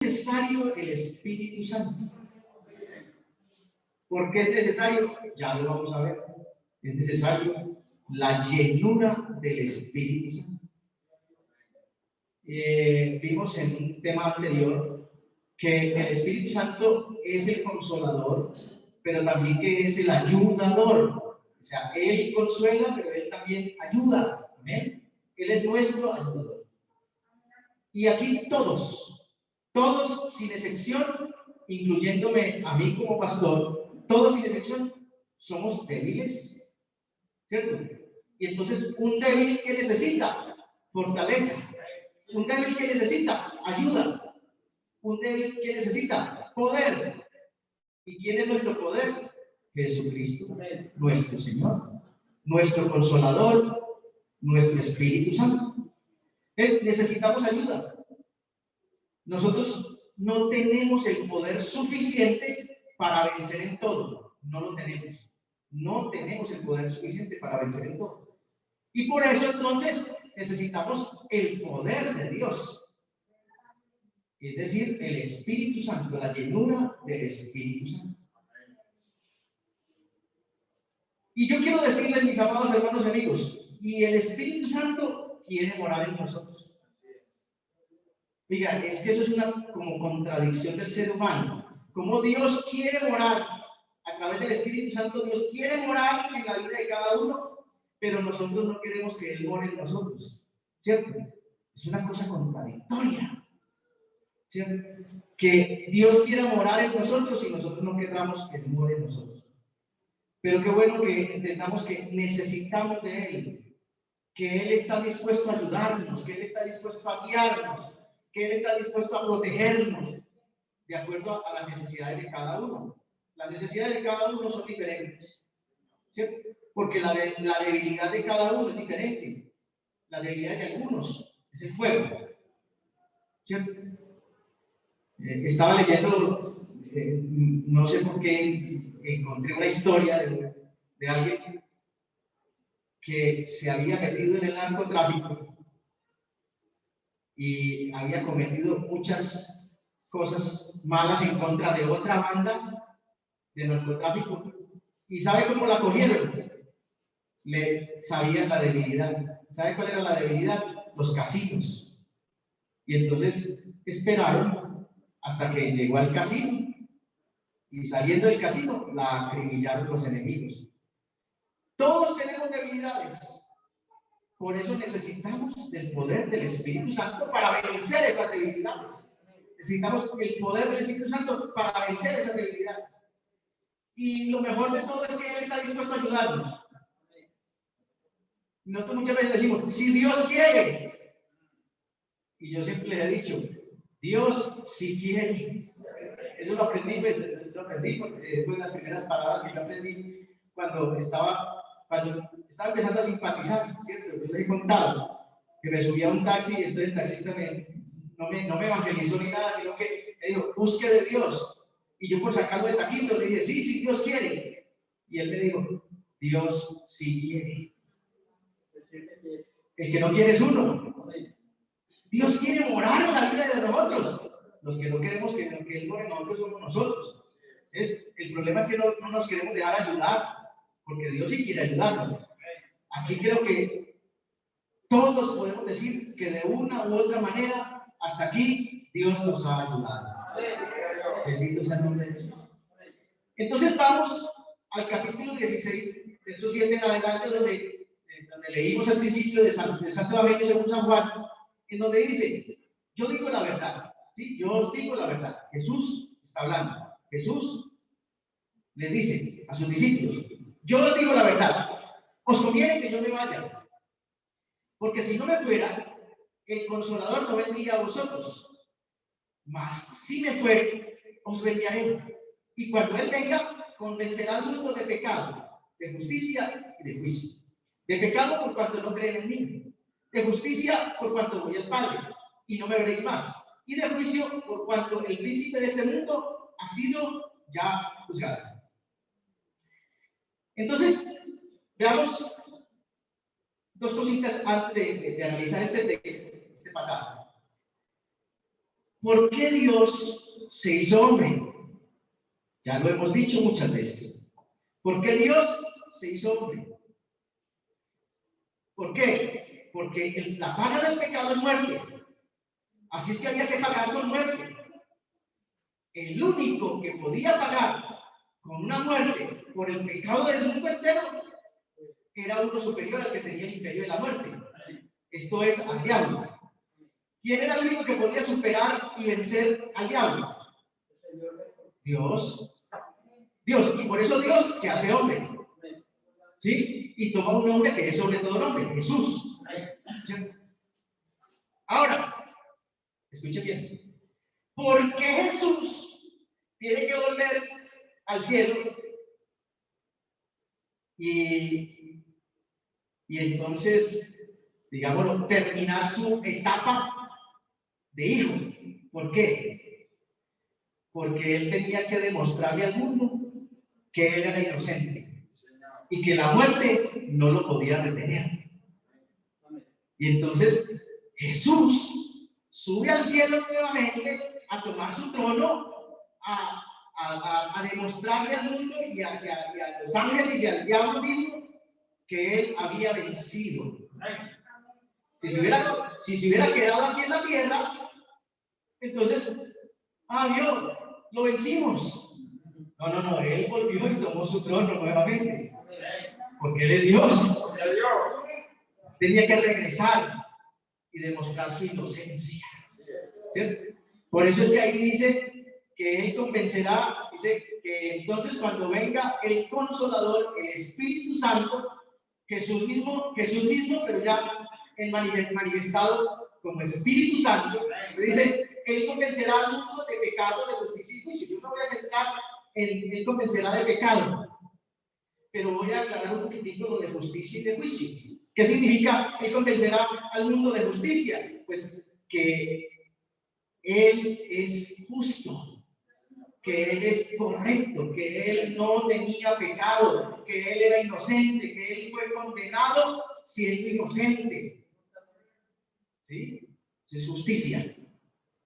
necesario el Espíritu Santo. ¿Por qué es necesario? Ya lo vamos a ver. Es necesario la llenura del Espíritu Santo. Vimos en un tema anterior que el Espíritu Santo es el consolador, pero también que es el ayudador. O sea, Él consuela, pero Él también ayuda. ¿Amén? Él es nuestro ayudador. Y aquí todos sin excepción, incluyéndome a mí como pastor, todos sin excepción, somos débiles, ¿cierto? Y entonces, un débil que necesita fortaleza, un débil que necesita ayuda, un débil que necesita poder. ¿Y quién es nuestro poder? Jesucristo, nuestro Señor, nuestro Consolador, nuestro Espíritu Santo. Necesitamos ayuda. Nosotros no tenemos el poder suficiente para vencer en todo. No lo tenemos. No tenemos el poder suficiente para vencer en todo. Y por eso entonces necesitamos el poder de Dios. Es decir, el Espíritu Santo, la llenura del Espíritu Santo. Y yo quiero decirles, mis amados hermanos y amigos, y el Espíritu Santo quiere morar en nosotros. Oiga, es que eso es una como contradicción del ser humano. Como Dios quiere morar a través del Espíritu Santo, Dios quiere morar en la vida de cada uno, pero nosotros no queremos que Él more en nosotros, ¿cierto? Es una cosa contradictoria, ¿cierto? Que Dios quiera morar en nosotros y nosotros no queramos que Él more en nosotros. Pero qué bueno que entendamos que necesitamos de Él, que Él está dispuesto a ayudarnos, que Él está dispuesto a guiarnos, que Él está dispuesto a protegernos de acuerdo a las necesidades de cada uno. Las necesidades de cada uno son diferentes, ¿cierto? Porque la debilidad de cada uno es diferente. La debilidad de algunos es el fuego, ¿cierto? Estaba leyendo, no sé por qué, encontré una historia de alguien que se había metido en el narcotráfico y había cometido muchas cosas malas en contra de otra banda de narcotráfico. ¿Y sabe cómo la cogieron? Le sabían la debilidad. ¿Sabe cuál era la debilidad? Los casinos. Y entonces esperaron hasta que llegó al casino y saliendo del casino la acribillaron los enemigos. Todos tenemos debilidades. Por eso necesitamos del poder del Espíritu Santo para vencer esas debilidades. Necesitamos el poder del Espíritu Santo para vencer esas debilidades. Y lo mejor de todo es que Él está dispuesto a ayudarnos. Nosotros muchas veces decimos, si Dios quiere. Y yo siempre les he dicho, Dios sí quiere. Eso lo aprendí, porque fue las primeras palabras que yo aprendí cuando estaba empezando a simpatizar, ¿cierto? Yo les he contado que me subí a un taxi y entonces el taxista no me evangelizó ni nada, sino que me dijo, busque de Dios. Y yo por sacarlo de taquito le dije, sí, Dios quiere. Y él me dijo, Dios sí quiere. El que no quiere es uno. Dios quiere morar en la vida de nosotros. Los que no queremos que Él more en nosotros somos nosotros. El problema es que no nos queremos dejar ayudar, porque Dios sí quiere ayudarnos. Aquí creo que todos podemos decir que de una u otra manera, hasta aquí, Dios nos ha ayudado. Bendito sea el nombre de Jesús. Entonces vamos al capítulo 16, verso 7 en adelante, donde leímos al principio del Santo Evangelio según San Juan, en donde dice, yo digo la verdad, ¿sí? Yo os digo la verdad. Jesús está hablando. Jesús les dice a sus discípulos, yo os digo la verdad, os conviene que yo me vaya, porque si no me fuera, el Consolador no vendría a vosotros, mas si me fuere, os enviaré, y cuando Él venga, convencerá al mundo de pecado, de justicia y de juicio. De pecado por cuanto no creen en mí, de justicia por cuanto voy al Padre y no me veréis más, y de juicio por cuanto el príncipe de este mundo ha sido ya juzgado. Entonces, veamos dos cositas antes de analizar este texto, este pasaje. ¿por qué Dios se hizo hombre? Ya lo hemos dicho muchas veces. ¿Por qué Dios se hizo hombre? ¿Por qué? Porque la paga del pecado es muerte. Así es que había que pagar con muerte. El único que podía pagar con una muerte por el pecado del mundo entero era uno superior al que tenía el imperio de la muerte. Esto es al diablo. ¿Quién era el único que podía superar y vencer al diablo? Dios. Dios. Y por eso Dios se hace hombre. ¿Sí? Y toma un nombre que es sobre todo nombre, Jesús. ¿Sí? Ahora, escuche bien. ¿Por qué Jesús tiene que volver al cielo? Y entonces, digámoslo, terminar su etapa de hijo. ¿Por qué? Porque él tenía que demostrarle al mundo que él era inocente y que la muerte no lo podía retener. Y entonces Jesús sube al cielo nuevamente a tomar su trono, a demostrarle al mundo y a los ángeles y al diablo mismo que él había vencido. Si se hubiera quedado aquí en la tierra, entonces, Dios, lo vencimos. No, él volvió y tomó su trono nuevamente, porque él es Dios. Tenía que regresar y demostrar su inocencia. ¿Cierto? Por eso es que ahí dice que él convencerá, dice que entonces cuando venga el Consolador, el Espíritu Santo, Jesús mismo, pero ya en manifestado como Espíritu Santo, dice, él convencerá al mundo de pecado, de justicia y juicio. Yo no voy a centrar en él convencerá de pecado, pero voy a aclarar un poquitito lo de justicia y de juicio. ¿Qué significa él convencerá al mundo de justicia? Pues que él es justo, que él es correcto, que él no tenía pecado, que él era inocente, que él fue condenado siendo inocente. ¿Sí? Es justicia.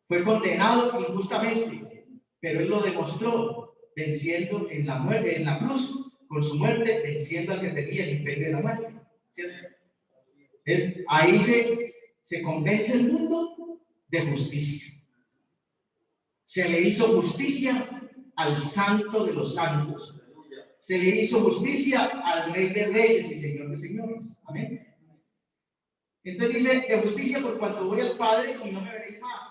Fue condenado injustamente, pero él lo demostró venciendo en la muerte, en la cruz, con su muerte, venciendo al que tenía el imperio de la muerte. ¿Cierto? Ahí se convence el mundo de justicia. Se le hizo justicia al Santo de los Santos. Se le hizo justicia al Rey de Reyes y Señor de Señores. Amén. Entonces dice, de justicia por cuanto voy al Padre y no me veréis más.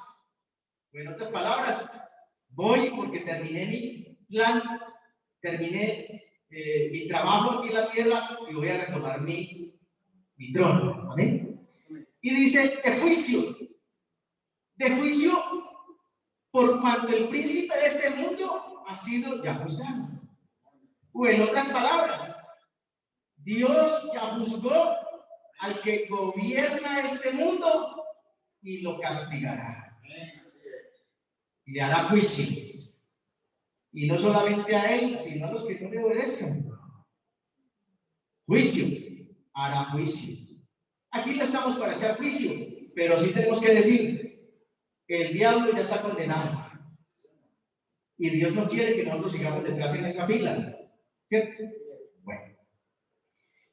O en otras palabras, voy porque terminé mi plan, terminé mi trabajo aquí en la tierra y voy a retomar mi trono. Amén. Y dice, de juicio por cuanto el príncipe de este mundo ha sido ya juzgado. O en otras palabras, Dios ya juzgó al que gobierna este mundo y lo castigará. Y le hará juicio. Y no solamente a él, sino a los que no le obedezcan. Juicio. Hará juicio. Aquí no estamos para echar juicio, pero sí tenemos que decir, el diablo ya está condenado. Y Dios no quiere que nosotros sigamos detrás en esa fila. ¿Cierto? Bueno.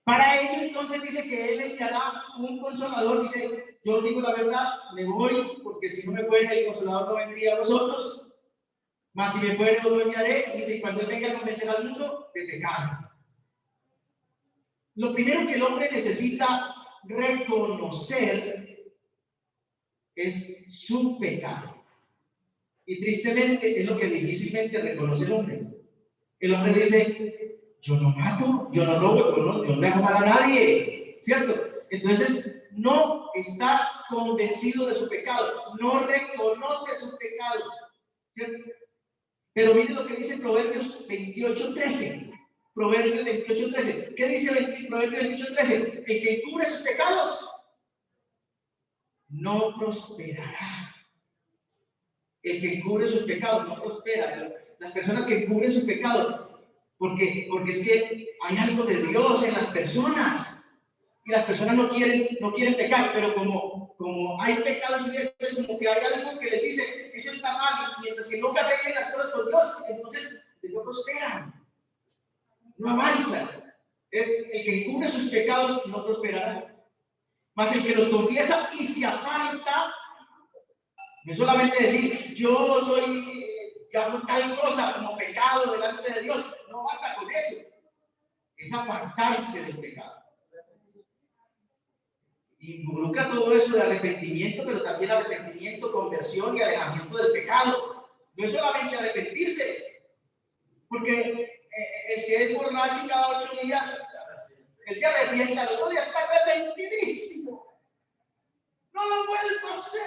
Para ello entonces dice que él enviará un consolador. Dice, yo digo la verdad, me voy, porque si no me fuera el consolador no vendría a vosotros. Mas si me fuera, lo enviaré. Dice, y cuando él venga a convencer al mundo de pecado. Lo primero que el hombre necesita reconocer es su pecado. Y tristemente es lo que difícilmente reconoce el hombre. El hombre dice, yo no mato, yo no robo, yo no dejo mal a nadie, ¿cierto? Entonces no está convencido de su pecado, no reconoce su pecado, ¿cierto? Pero mire lo que dice Proverbios 28:13. Proverbios 28:13. ¿Qué dice Proverbios 28:13? El que encubre sus pecados no prosperará. El que encubre sus pecados no prospera. Las personas que encubren sus pecados, porque es que hay algo de Dios en las personas. y las personas no quieren pecar, pero como hay pecados y es como que hay algo que les dice, eso está mal, y mientras que no arreglen las cosas con Dios, entonces no prosperan, no avanzan. Es el que encubre sus pecados no prosperará, mas el que los confiesa y se aparta, no es solamente decir, yo hago tal cosa como pecado delante de Dios, no basta con eso, es apartarse del pecado. Involucra todo eso de arrepentimiento, pero también arrepentimiento, conversión y alejamiento del pecado. No es solamente arrepentirse, porque el que es borracho cada 8 días, él se arrepienta, los 2 días está arrepentidísimo. No lo vuelvo a hacer,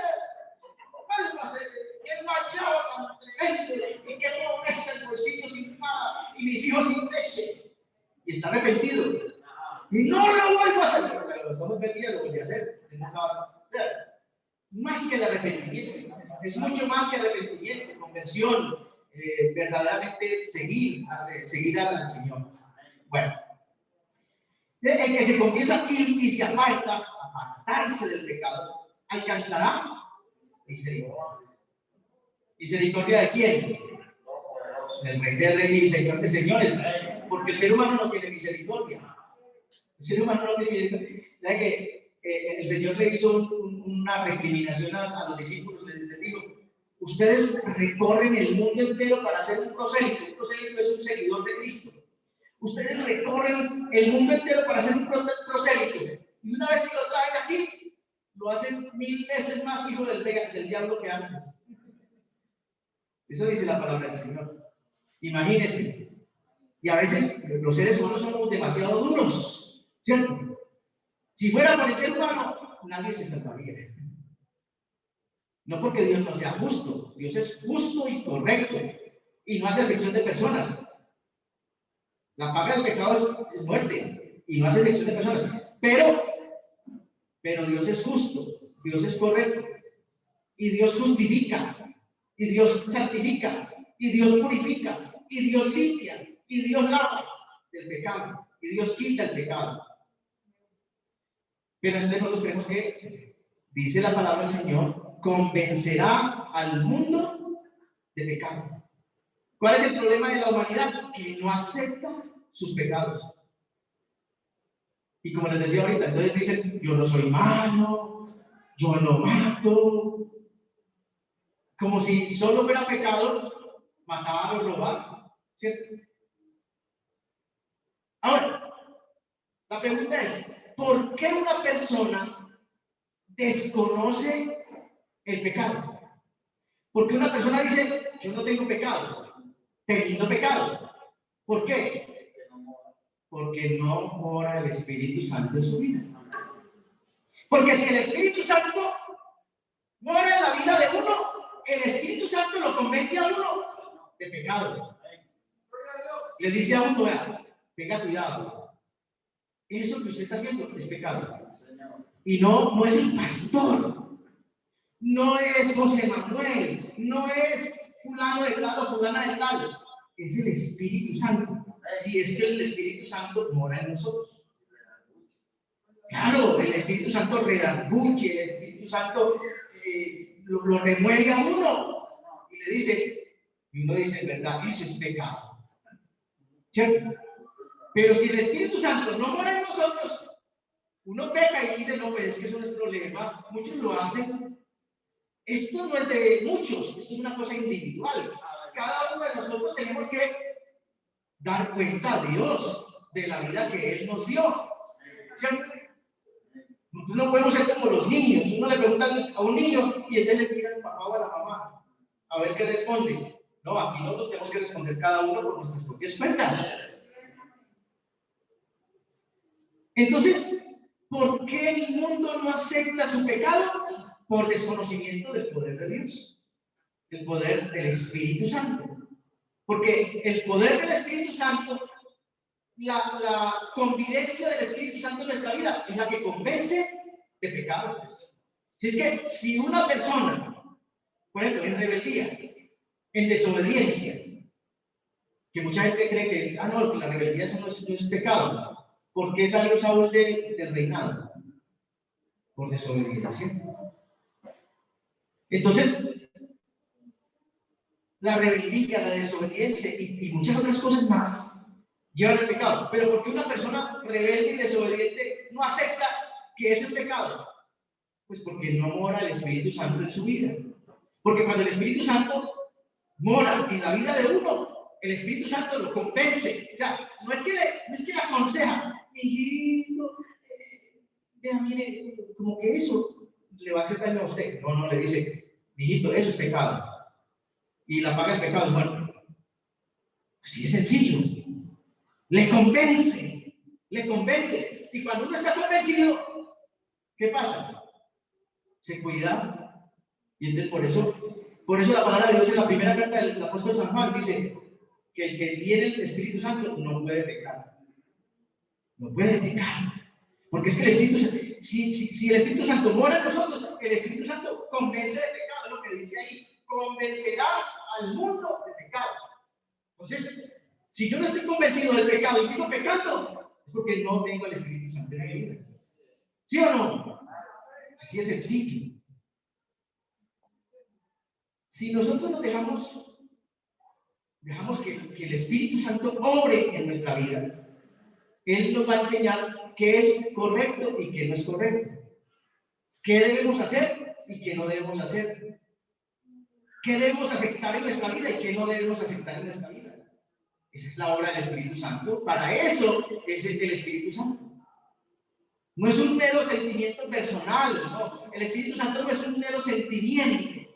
no vuelvo a hacer. Que no hallaba tan tremendo, y que pobreza el bolsillo sin nada, y mis hijos sin leche. Y está arrepentido. Y no lo vuelvo a hacer. Pero lo repetía, lo volví a hacer. Más que el arrepentimiento, es mucho más que arrepentimiento, conversión, verdaderamente seguir al Señor. Bueno, el que se confiesa y se apartarse del pecado, alcanzará misericordia. ¿Misericordia de quién? Del Rey de Reyes y Señor de Señores, porque el ser humano no tiene misericordia. El ser humano no tiene misericordia. Ya que el Señor le hizo una recriminación a los discípulos, les dijo, ustedes recorren el mundo entero para hacer un prosélito. Un prosélito es un seguidor de Cristo. Ustedes recorren el mundo entero para hacer un prosélito. Y una vez que lo traen aquí, lo hacen 1000 veces más hijo del diablo que antes. Eso dice la palabra del Señor. Imagínense. Y a veces los seres humanos somos demasiado duros, ¿cierto? Si fuera por el ser humano, nadie se salvaría. No porque Dios no sea justo. Dios es justo y correcto. Y no hace excepción de personas. La paga del pecado es muerte. Y no hace excepción de personas. Pero Dios es justo. Dios es correcto. Y Dios justifica. Y Dios santifica. Y Dios purifica. Y Dios limpia. Y Dios lava del pecado. Y Dios quita el pecado. Pero entonces nosotros tenemos que, dice la palabra del Señor, convencerá al mundo de pecado. ¿Cuál es el problema de la humanidad? Que no acepta sus pecados. Y como les decía ahorita, entonces dicen, yo no soy malo, yo no mato. Como si solo fuera pecado matar o robar, ¿cierto? Ahora, la pregunta es, ¿por qué una persona desconoce el pecado? Porque una persona dice, yo no tengo pecado, teniendo pecado. ¿Por qué? Porque no mora el Espíritu Santo en su vida. Porque si el Espíritu Santo mora en la vida de uno, el Espíritu Santo lo convence a uno de pecado. Le dice a uno, tenga cuidado, eso que usted está haciendo es pecado. Y no es el pastor, no es José Manuel, no es fulano de tal o fulana de tal, es el Espíritu Santo. Si es que el Espíritu Santo mora en nosotros. Claro, el Espíritu Santo redarguye, el Espíritu Santo lo remueve a uno y le dice, y uno dice, verdad, eso es pecado. ¿Cierto? Pero si el Espíritu Santo no mora en nosotros, uno peca y dice, no, pues es que eso no es problema, muchos lo hacen. Esto no es de muchos, esto es una cosa individual. Cada uno de nosotros tenemos que dar cuenta a Dios de la vida que Él nos dio. ¿Cierto? Nosotros no podemos ser como los niños. Uno le pregunta a un niño y él le tira al papá o a la mamá a ver qué responde. No, aquí nosotros tenemos que responder cada uno por nuestras propias cuentas. Entonces, ¿por qué el mundo no acepta su pecado? Por desconocimiento del poder de Dios, del poder del Espíritu Santo. Porque el poder del Espíritu Santo, la convivencia del Espíritu Santo en nuestra vida es la que convence de pecados. Si es que si una persona, por ejemplo, en rebeldía, en desobediencia, que mucha gente cree que, no, la rebeldía eso no es pecado. ¿Por qué salió Saúl del reinado? Por desobediencia. Entonces, la rebeldía, la desobediencia y muchas otras cosas más llevan al pecado. Pero ¿por qué una persona rebelde y desobediente no acepta que eso es pecado? Pues porque no mora el Espíritu Santo en su vida. Porque cuando el Espíritu Santo mora en la vida de uno, el Espíritu Santo lo convence. O sea, no es que le aconseja, hijito, mire, como que eso le va a hacer daño a usted. No, le dice, hijito, eso es pecado. Y la paga el pecado es muerte. Así es sencillo. Le convence. Y cuando uno está convencido, ¿qué pasa? Se cuida. Y entonces por eso la palabra de Dios en la primera carta del apóstol San Juan dice que el que tiene el Espíritu Santo no puede pecar. No puede pecar. Porque es que el Espíritu Santo, si el Espíritu Santo mora en nosotros, el Espíritu Santo convence de pecado, es lo que dice ahí. Convencerá al mundo de pecado. Entonces, si yo no estoy convencido del pecado y sigo pecando, es porque no tengo el Espíritu Santo en mi vida. ¿Sí o no? Así es sencillo. Si nosotros nos dejamos que el Espíritu Santo obre en nuestra vida, Él nos va a enseñar qué es correcto y qué no es correcto. ¿Qué debemos hacer y qué no debemos hacer? ¿Qué debemos aceptar en nuestra vida y qué no debemos aceptar en nuestra vida? Esa es la obra del Espíritu Santo. Para eso es el Espíritu Santo. No es un mero sentimiento personal, no. El Espíritu Santo no es un mero sentimiento.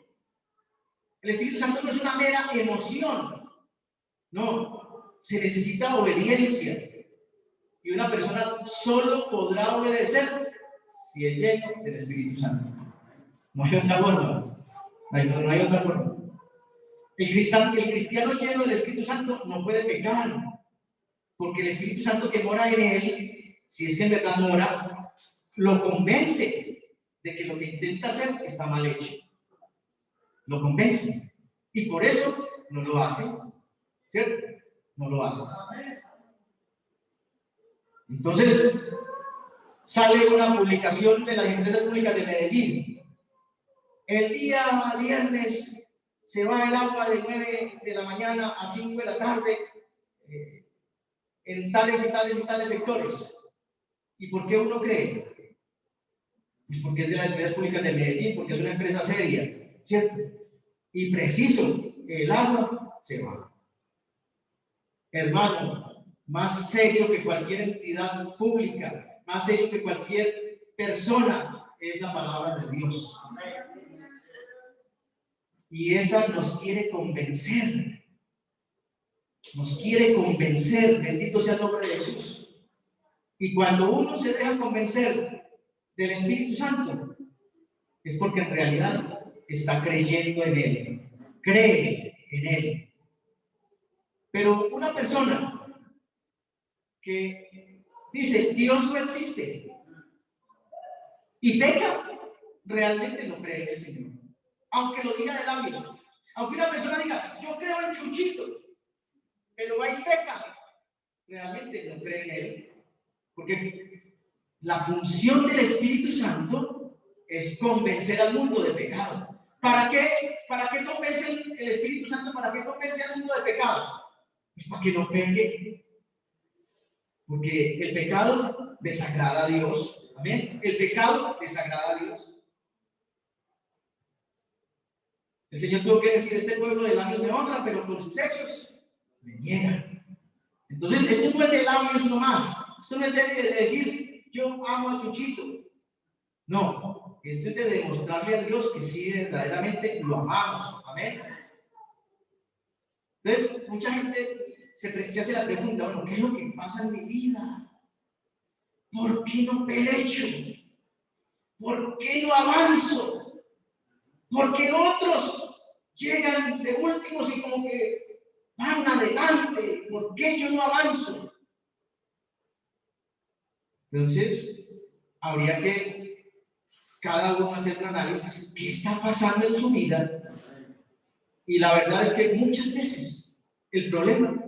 El Espíritu Santo no es una mera emoción. No. Se necesita obediencia. Y una persona solo podrá obedecer si es lleno del Espíritu Santo. No hay otra forma. No hay otra forma. El cristiano lleno del Espíritu Santo no puede pecar, porque el Espíritu Santo que mora en él, si es que en verdad mora, lo convence de que lo que intenta hacer está mal hecho. Lo convence. Y por eso no lo hace. ¿Cierto? No lo hace. Entonces, sale una publicación de las empresas públicas de Medellín. El día viernes se va el agua de 9 de la mañana a 5 de la tarde en tales y tales y tales sectores. ¿Y por qué uno cree? Pues porque es de las empresas públicas de Medellín, porque es una empresa seria, ¿cierto? Y preciso, el agua se va. Hermano, más serio que cualquier entidad pública, más serio que cualquier persona, es la palabra de Dios. Y esa nos quiere convencer. Nos quiere convencer, bendito sea el nombre de Jesús. Y cuando uno se deja convencer del Espíritu Santo, es porque en realidad está creyendo en Él, cree en Él. Pero una persona que dice Dios no existe y peca, realmente no cree en el Señor, aunque lo diga de labios. Aunque una persona diga yo creo en Chuchito, pero va y peca, realmente no cree en Él, porque la función del Espíritu Santo es convencer al mundo de pecado. ¿Para qué convence el Espíritu Santo? ¿Para qué convence al mundo de pecado? Pues para que no peque. Porque el pecado desagrada a Dios. Amén. El pecado desagrada a Dios. El Señor tuvo que decir: este pueblo de labios me honra, pero por sus hechos me niegan. Entonces, esto no es de labios nomás. Esto no es de decir yo amo a Chuchito. No, esto es de demostrarle a Dios que sí verdaderamente lo amamos. Amén. Entonces, mucha gente se hace la pregunta: bueno, ¿qué es lo que pasa en mi vida? ¿Por qué no pelecho? ¿Por qué no avanzo? ¿Por qué otros llegan de últimos y como que van adelante? ¿Por qué yo no avanzo? Entonces, habría que cada uno hacer un análisis. ¿Qué está pasando en su vida? Y la verdad es que muchas veces el problema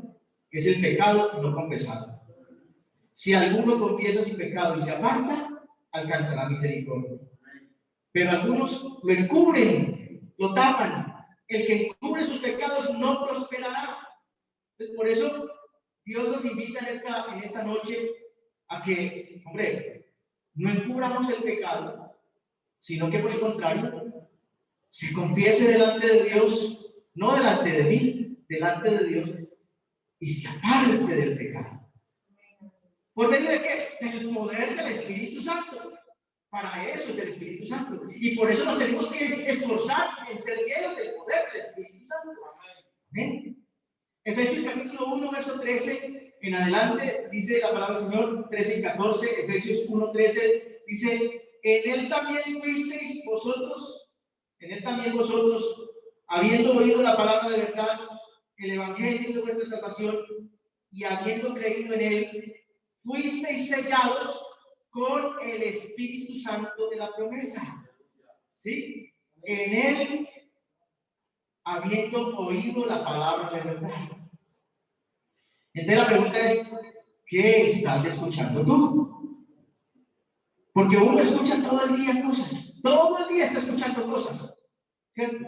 es el pecado no confesado. Si alguno confiesa su pecado y se aparta, alcanzará misericordia. Pero algunos lo encubren, lo tapan. El que encubre sus pecados no prosperará. Entonces, por eso Dios nos invita en esta noche a que, hombre, no encubramos el pecado, sino que por el contrario, se confiese delante de Dios, no delante de mí, delante de Dios, y se aparte del pecado. ¿Por medio de qué? Del poder del Espíritu Santo. Para eso es el Espíritu Santo. Y por eso nos tenemos que esforzar en ser llenos del poder del Espíritu Santo. Amén. Efesios capítulo 1, verso 13 en adelante, dice la palabra del Señor, 13 y 14, Efesios 1, 13, dice, en él también fuisteis vosotros, habiendo oído la palabra de verdad, el evangelio de vuestra salvación, y habiendo creído en él, fuisteis sellados con el Espíritu Santo de la promesa. ¿Sí? En él, habiendo oído la palabra de verdad. Entonces la pregunta es, ¿qué estás escuchando tú? Porque uno escucha todo el día cosas, todo el día está escuchando cosas, ¿cierto?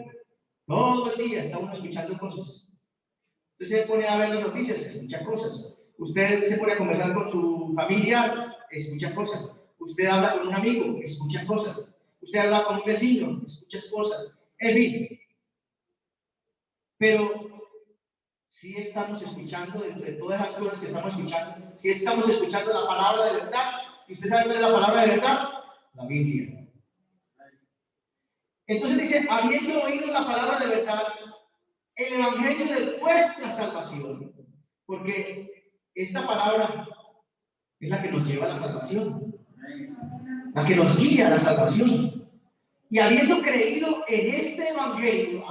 Todo el día está uno escuchando cosas. Usted se pone a ver las noticias, escucha cosas. Usted se pone a conversar con su familia, escucha cosas. Usted habla con un amigo, escucha cosas. Usted habla con un vecino, escucha cosas. En fin. Pero si estamos escuchando, entre todas las cosas que estamos escuchando, si estamos escuchando la palabra de verdad, y usted sabe cuál es la palabra de verdad, la Biblia. Entonces dice, habiendo oído la palabra de verdad, el evangelio de vuestra salvación, porque esta palabra es la que nos lleva a la salvación, la que nos guía a la salvación. Y habiendo creído en este evangelio,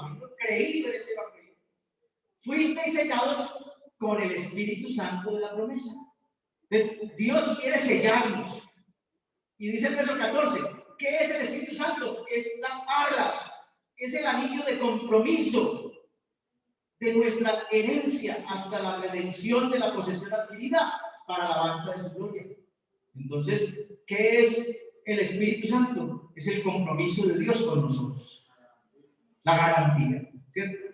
fuisteis sellados con el Espíritu Santo de la promesa. Entonces, Dios quiere sellarnos. Y dice el verso 14, ¿qué es el Espíritu Santo? Es las arras, es el anillo de compromiso de nuestra herencia hasta la redención de la posesión adquirida para la alabanza de su gloria. Entonces, ¿qué es el Espíritu Santo? Es el compromiso de Dios con nosotros. La garantía, ¿cierto?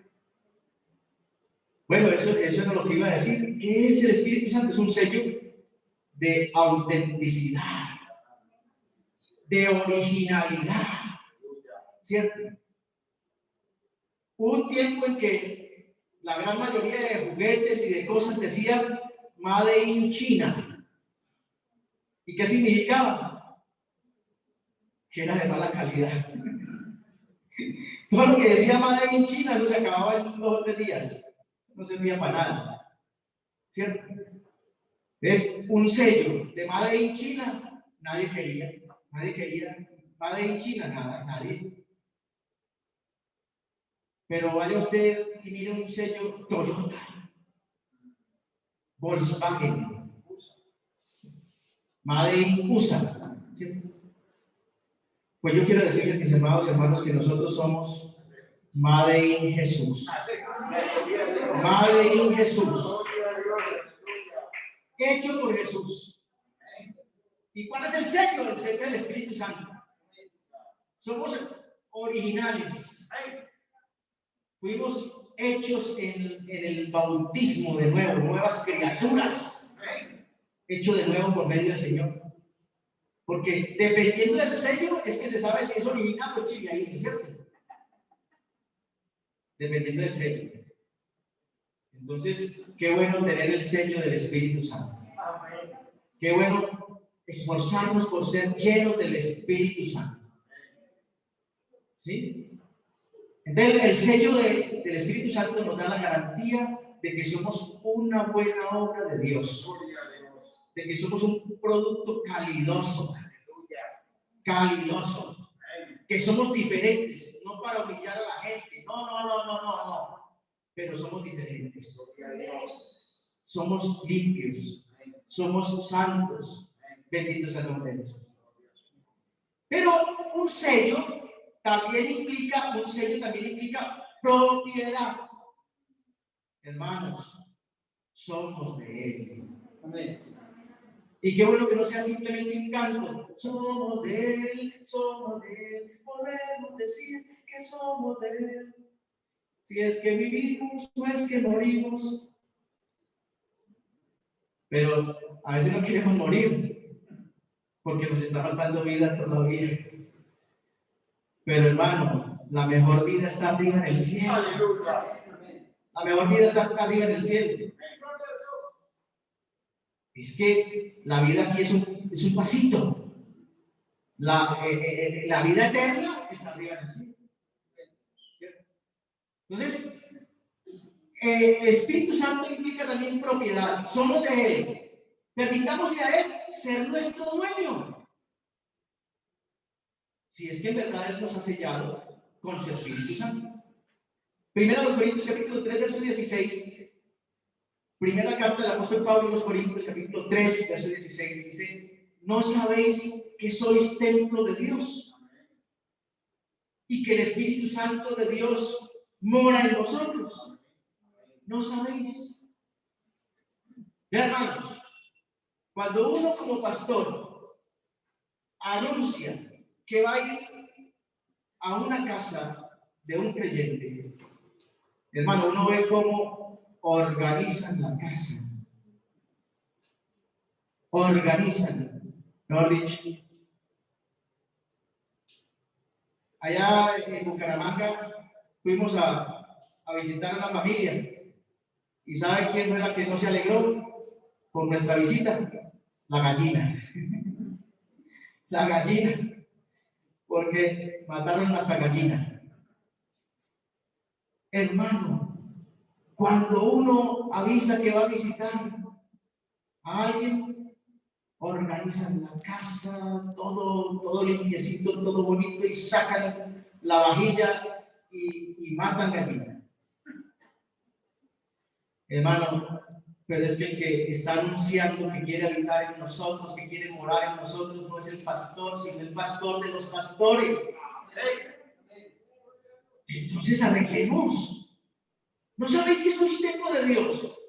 Bueno, eso es lo que iba a decir. ¿Qué es el Espíritu Santo? Es un sello de autenticidad, de originalidad, ¿cierto? Hubo un tiempo en que la gran mayoría de juguetes y de cosas decían Made in China. ¿Y qué significaba? Que era de mala calidad. Todo lo que decía Made in China, eso se acababa en 2 o 3 días. No servía para nada, ¿cierto? Es un sello de Made in China, nadie quería. Made in China, nadie. Pero vaya usted y mire un sello Toyota, Volkswagen, Made in USA, ¿cierto? Pues yo quiero decirles, mis amados hermanos, que nosotros somos Made in Jesús. Made in Jesús. Hecho por Jesús. ¿Y cuál es el sello? El sello del Espíritu Santo. Somos originales. Fuimos hechos en el bautismo de nuevo, nuevas criaturas. Hecho de nuevo por medio del Señor. Porque dependiendo del sello es que se sabe si es original o sigue ahí, ¿no es cierto? Dependiendo del sello. Entonces, qué bueno tener el sello del Espíritu Santo. Qué bueno esforzarnos por ser llenos del Espíritu Santo. ¿Sí? Entonces, el sello del Espíritu Santo nos da la garantía de que somos una buena obra de Dios. De que somos un producto calidoso. Que somos diferentes, no para humillar a la gente. No. Pero somos diferentes. Somos limpios. Somos santos. Bendito sea el nombre de Dios. Pero un sello también implica propiedad. Hermanos, somos de Él. Amén. Y qué bueno que no sea simplemente un canto. Somos de Él, podemos decir que somos de Él. Si es que vivimos, no es que morimos. Pero a veces no queremos morir, porque nos está faltando vida todavía. Pero hermano, la mejor vida está arriba en el cielo. La mejor vida está arriba en el cielo. Es que la vida aquí es un pasito. La vida eterna está arriba en el cielo. Entonces, Espíritu Santo implica también propiedad. Somos de Él. Permitámosle a Él ser nuestro dueño. Si es que en verdad Él nos ha sellado con su Espíritu Santo. Primera de los Corintios, capítulo 3, verso 16. Primera carta del apóstol Pablo a los Corintios, capítulo 3, verso 16. Dice: ¿no sabéis que sois templo de Dios? Y que el Espíritu Santo de Dios mora en vosotros. ¿No sabéis? Ya, hermanos, cuando uno como pastor anuncia que va a ir a una casa de un creyente, hermano, uno ve cómo organizan la casa. Organizan, ¿no, Rich? Allá en Bucaramanga fuimos a visitar a la familia. ¿Y sabe quién fue la que no se alegró por nuestra visita? La gallina. La gallina. Porque mataron a esta gallina. Hermano, cuando uno avisa que va a visitar a alguien, organizan la casa, todo limpiecito, todo bonito, y sacan la vajilla y matan gallina. Hermano, pero es que el que está anunciando que quiere habitar en nosotros, que quiere morar en nosotros, no es el pastor, sino el pastor de los pastores. Entonces arreglemos. ¿No sabéis que sois templo de Dios?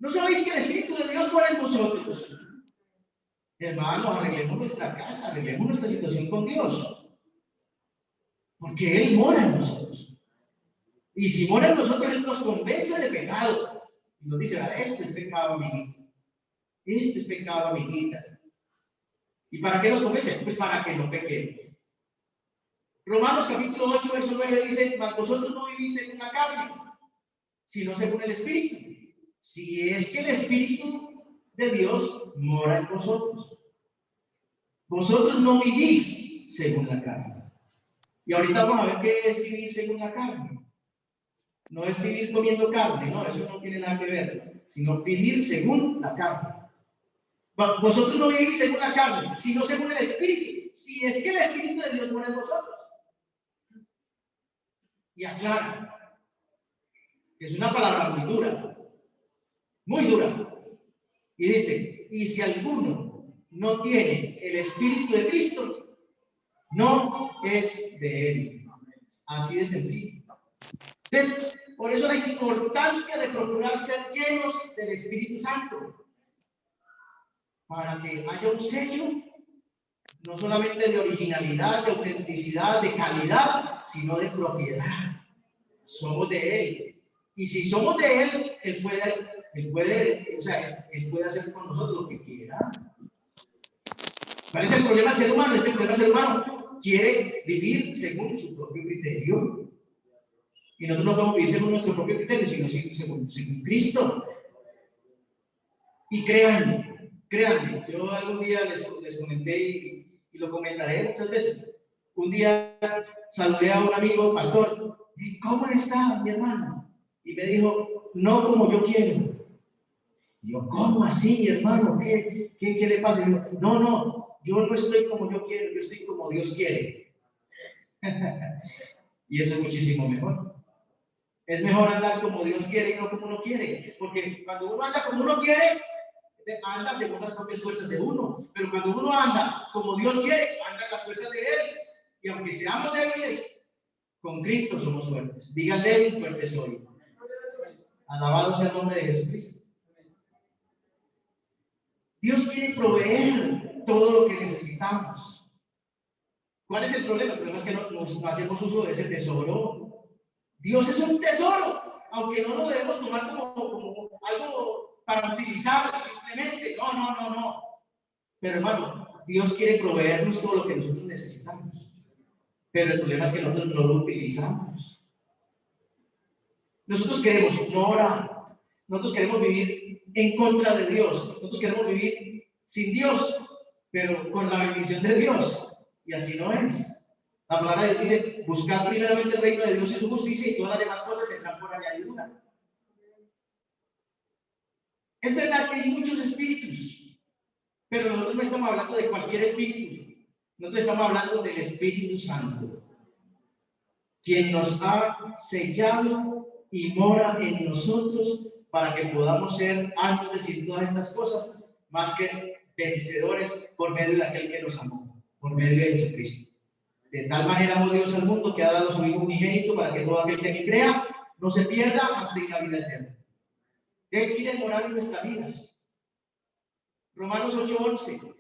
¿No sabéis que el Espíritu de Dios mora en vosotros? Hermano, arreglemos nuestra casa, arreglemos nuestra situación con Dios. Porque Él mora en nosotros. Y si mora en nosotros, Él nos convence de pecado. Y nos dice: esto es pecado, amiguito. Esto es pecado, amiguita. ¿Y para qué nos convence? Pues para que no pequemos. Romanos capítulo 8, verso 9 dice: mas vosotros no vivís según la carne, sino según el Espíritu. Si es que el Espíritu de Dios mora en vosotros. Vosotros no vivís según la carne. Y ahorita vamos a ver qué es vivir según la carne. No es vivir comiendo carne, no, eso no tiene nada que ver, sino vivir según la carne. Vosotros no vivís según la carne, sino según el Espíritu. Si es que el Espíritu de Dios mora en vosotros. Y aclara, es una palabra muy dura, muy dura. Y dice: y si alguno no tiene el Espíritu de Cristo, no es de Él. Así de sencillo. Entonces, por eso la importancia de procurar ser llenos del Espíritu Santo, para que haya un sello, no solamente de originalidad, de autenticidad, de calidad, sino de propiedad. Somos de Él. Y si somos de Él, Él puede hacer con nosotros lo que quiera. ¿Cuál es el problema del ser humano? El problema del ser humano quiere vivir según su propio criterio. Y nosotros no podemos vivir según nuestro propio criterio, sino según Cristo. Y créanme, yo algún día les comenté y lo comentaré muchas veces. Un día saludé a un amigo pastor: ¿cómo está, mi hermano? Y me dijo: no como yo quiero. Y yo: ¿cómo así, hermano? ¿Qué le pasa? Y yo: no, yo no estoy como yo quiero, yo estoy como Dios quiere. Y eso es muchísimo mejor. Es mejor andar como Dios quiere y no como uno quiere. Porque cuando uno anda como uno quiere, anda según las propias fuerzas de uno. Pero cuando uno anda como Dios quiere, anda en las fuerzas de Él. Y aunque seamos débiles, con Cristo somos fuertes. Diga: débil, fuerte soy. Alabado sea el nombre de Jesucristo. Dios quiere proveer todo lo que necesitamos. ¿Cuál es el problema? El problema es que no hacemos uso de ese tesoro. Dios es un tesoro, aunque no lo debemos tomar como algo para utilizar simplemente. No. Pero hermano, Dios quiere proveernos todo lo que nosotros necesitamos. Pero el problema es que nosotros no lo utilizamos. Nosotros queremos no orar. Nosotros queremos vivir en contra de Dios. Nosotros queremos vivir sin Dios, pero con la bendición de Dios. Y así no es. La palabra de Dios dice: buscad primeramente el reino de Dios y su justicia, y todas las demás cosas vendrán por añadidura. Es verdad que hay muchos espíritus, pero nosotros no estamos hablando de cualquier espíritu. Nosotros estamos hablando del Espíritu Santo, quien nos ha sellado y mora en nosotros para que podamos ser, antes de decir todas estas cosas, más que vencedores por medio de aquel que nos amó, por medio de Jesucristo. De tal manera amó Dios al mundo que ha dado a su Hijo unigénito para que todo aquel que en él crea no se pierda, mas tenga vida eterna. Él quiere morar en nuestras vidas. Romanos 8:11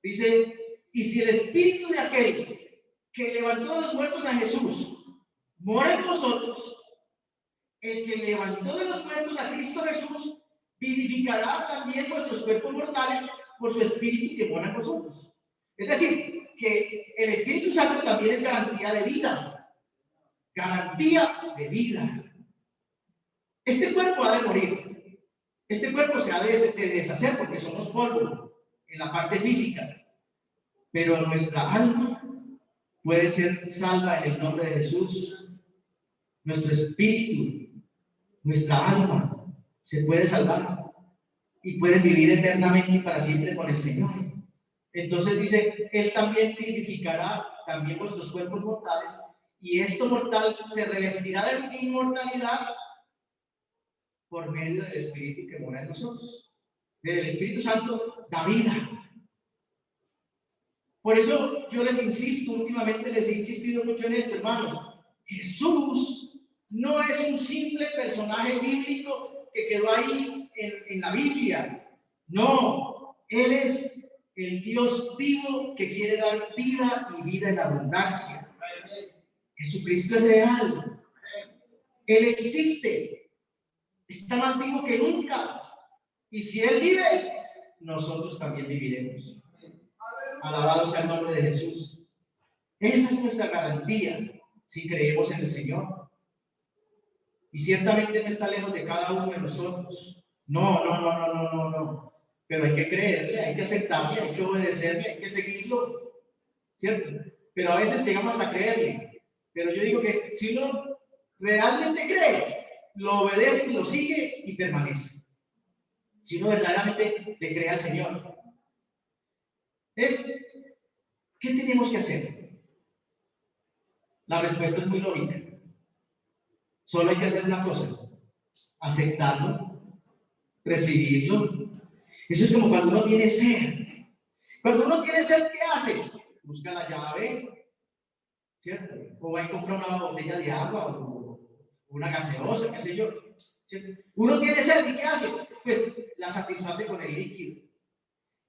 dice: y si el espíritu de aquel que levantó de los muertos a Jesús mora en vosotros, el que levantó de los muertos a Cristo Jesús vivificará también vuestros cuerpos mortales por su espíritu que mora en vosotros. Es decir, que el Espíritu Santo también es garantía de vida. Garantía de vida. Este cuerpo ha de morir. Este cuerpo se ha de deshacer porque somos polvo en la parte física. Pero nuestra alma puede ser salva en el nombre de Jesús. Nuestro espíritu, nuestra alma se puede salvar y puede vivir eternamente y para siempre con el Señor. Entonces dice: Él también vivificará también vuestros cuerpos mortales, y esto mortal se revestirá de inmortalidad por medio del Espíritu que mora en nosotros. El Espíritu Santo da vida. Por eso yo les insisto, últimamente les he insistido mucho en esto, hermanos. Jesús no es un simple personaje bíblico que quedó ahí en la Biblia. No, Él es el Dios vivo que quiere dar vida y vida en abundancia. Jesucristo es real. Él existe. Está más vivo que nunca. Y si Él vive, nosotros también viviremos. Alabado sea el nombre de Jesús. Esa es nuestra garantía si creemos en el Señor. Y ciertamente no está lejos de cada uno de nosotros. No. Pero hay que creerle, hay que aceptarle, hay que obedecerle, hay que seguirlo. ¿Cierto? Pero a veces llegamos hasta creerle. Pero yo digo que si uno realmente cree, lo obedece, lo sigue y permanece. Si uno verdaderamente le cree al Señor. ¿Qué tenemos que hacer? La respuesta es muy lógica. Solo hay que hacer una cosa: aceptarlo, recibirlo. Eso es como cuando uno tiene sed. Cuando uno tiene sed, ¿qué hace? Busca la llave, ¿cierto? O va a comprar una botella de agua o una gaseosa, qué sé yo. ¿Cierto? Uno tiene sed, ¿y qué hace? Pues la satisface con el líquido.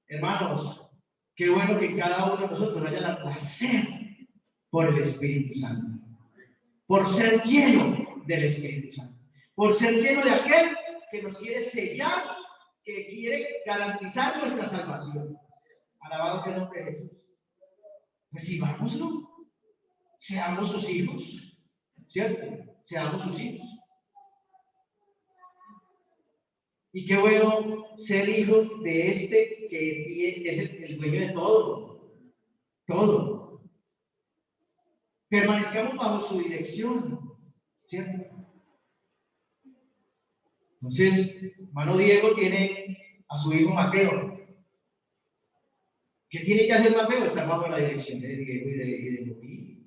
Hermanos, qué bueno que cada uno de nosotros haya la sed por el Espíritu Santo, por ser lleno del Espíritu Santo, por ser lleno de aquel que nos quiere sellar, que quiere garantizar nuestra salvación. Alabado sea el nombre de Jesús. Recibámoslo, seamos sus hijos, ¿cierto? Seamos sus hijos. Y qué bueno ser hijo de este que es el dueño de todo. Todo. Permanezcamos bajo su dirección, ¿cierto? Entonces, hermano Diego tiene a su hijo Mateo. ¿Qué tiene que hacer Mateo? Estar bajo la dirección de Diego y de Luis,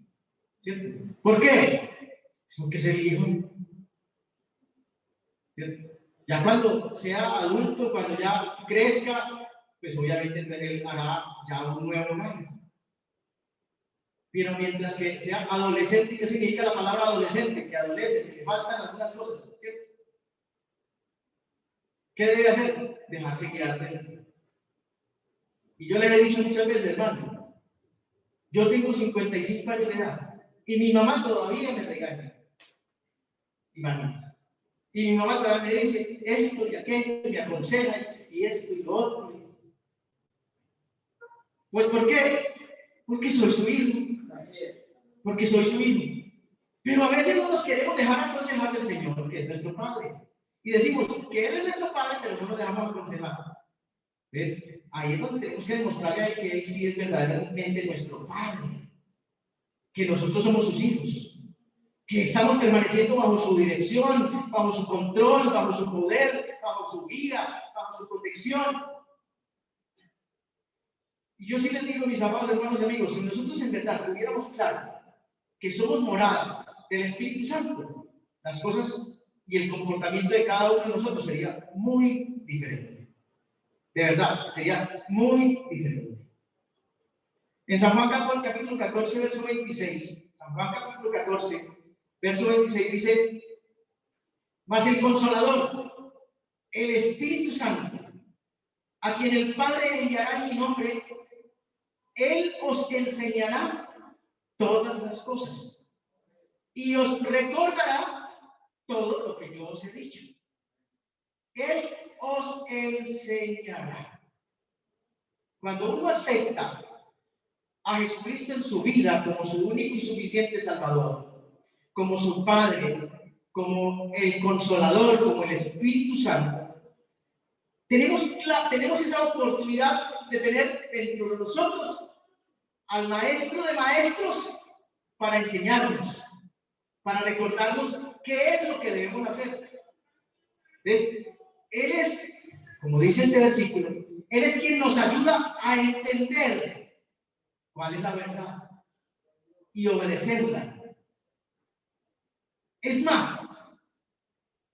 ¿cierto? ¿Por qué? Porque es el hijo, ¿cierto? Ya cuando sea adulto, cuando ya crezca, pues obviamente él hará ya un nuevo hogar. Pero mientras que sea adolescente, ¿qué significa la palabra adolescente? Que adolece, que le faltan algunas cosas, ¿cierto? ¿Qué debe hacer? Dejarse guiar de él. Y yo le he dicho muchas veces, hermano, yo tengo 55 años de edad y mi mamá todavía me regaña. Imagínense. Y mi mamá todavía me dice esto y aquello, me aconseja y esto y lo otro. Pues ¿por qué? Porque soy su hijo. Porque soy su hijo. Pero a veces no nos queremos dejar aconsejar del Señor, que es nuestro Padre. Y decimos que Él es nuestro Padre, pero no nos dejamos aconsejar. ¿Ves? Ahí es donde tenemos que demostrarle a Él que Él sí es verdaderamente nuestro Padre. Que nosotros somos sus hijos. Que estamos permaneciendo bajo su dirección, bajo su control, bajo su poder, bajo su guía, bajo su protección. Y yo sí les digo, mis amados hermanos y amigos, si nosotros en verdad tuviéramos claro que somos morada del Espíritu Santo, las cosas y el comportamiento de cada uno de nosotros sería muy diferente. De verdad, sería muy diferente. En San Juan capítulo 14, verso 26, San Juan capítulo 14, verso 26 dice, mas el Consolador, el Espíritu Santo, a quien el Padre enviará en mi nombre, Él os enseñará todas las cosas y os recordará todo lo que yo os he dicho. Él os enseñará. Cuando uno acepta a Jesucristo en su vida como su único y suficiente Salvador, como su Padre, como el Consolador, como el Espíritu Santo, tenemos esa oportunidad de tener dentro de nosotros al Maestro de Maestros para enseñarnos, para recordarnos qué es lo que debemos hacer. ¿Ves? Él es, como dice este versículo, Él es quien nos ayuda a entender cuál es la verdad y obedecerla. Es más,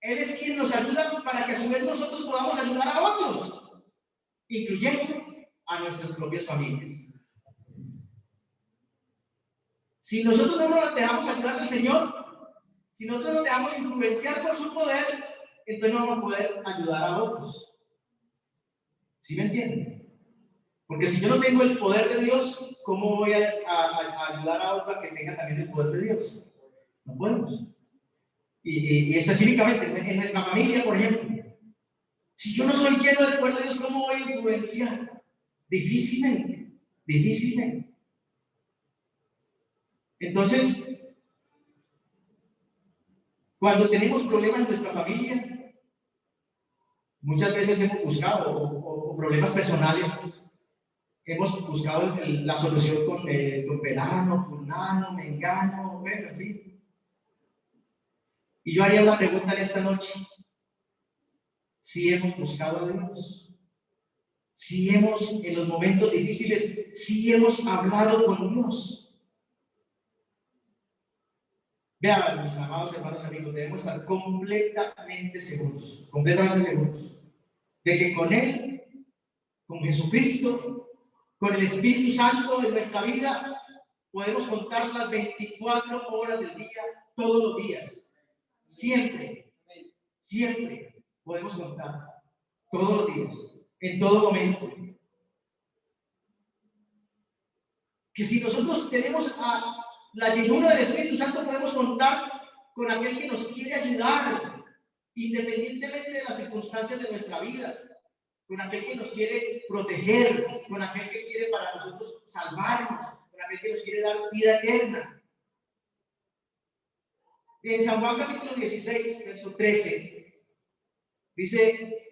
Él es quien nos ayuda para que a su vez nosotros podamos ayudar a otros, incluyendo a nuestras propias familias. Si nosotros no nos dejamos ayudar del Señor, si nosotros nos dejamos influenciar por su poder, entonces no vamos a poder ayudar a otros. ¿Sí me entienden? Porque si yo no tengo el poder de Dios, ¿cómo voy a ayudar a otra que tenga también el poder de Dios? No podemos. Y específicamente en nuestra familia, por ejemplo, si yo no soy lleno del poder de Dios, ¿cómo voy a influenciar? Difícilmente, difícilmente. Entonces, cuando tenemos problemas en nuestra familia, muchas veces hemos buscado, o problemas personales, hemos buscado la solución con pelano, fulano, mengano, bueno, en fin. Y yo haría una pregunta en esta noche. Si hemos buscado a Dios, si hemos, en los momentos difíciles, si hemos hablado con Dios. Vean, mis amados hermanos y amigos, debemos estar completamente seguros de que con Él, con Jesucristo, con el Espíritu Santo en nuestra vida, podemos contar las 24 horas del día, todos los días. Siempre, siempre podemos contar, todos los días, en todo momento. Que si nosotros tenemos la llenura del Espíritu Santo, podemos contar con aquel que nos quiere ayudar, independientemente de las circunstancias de nuestra vida, con aquel que nos quiere proteger, con aquel que quiere para nosotros salvarnos, con aquel que nos quiere dar vida eterna. En San Juan capítulo 16, verso 13, dice,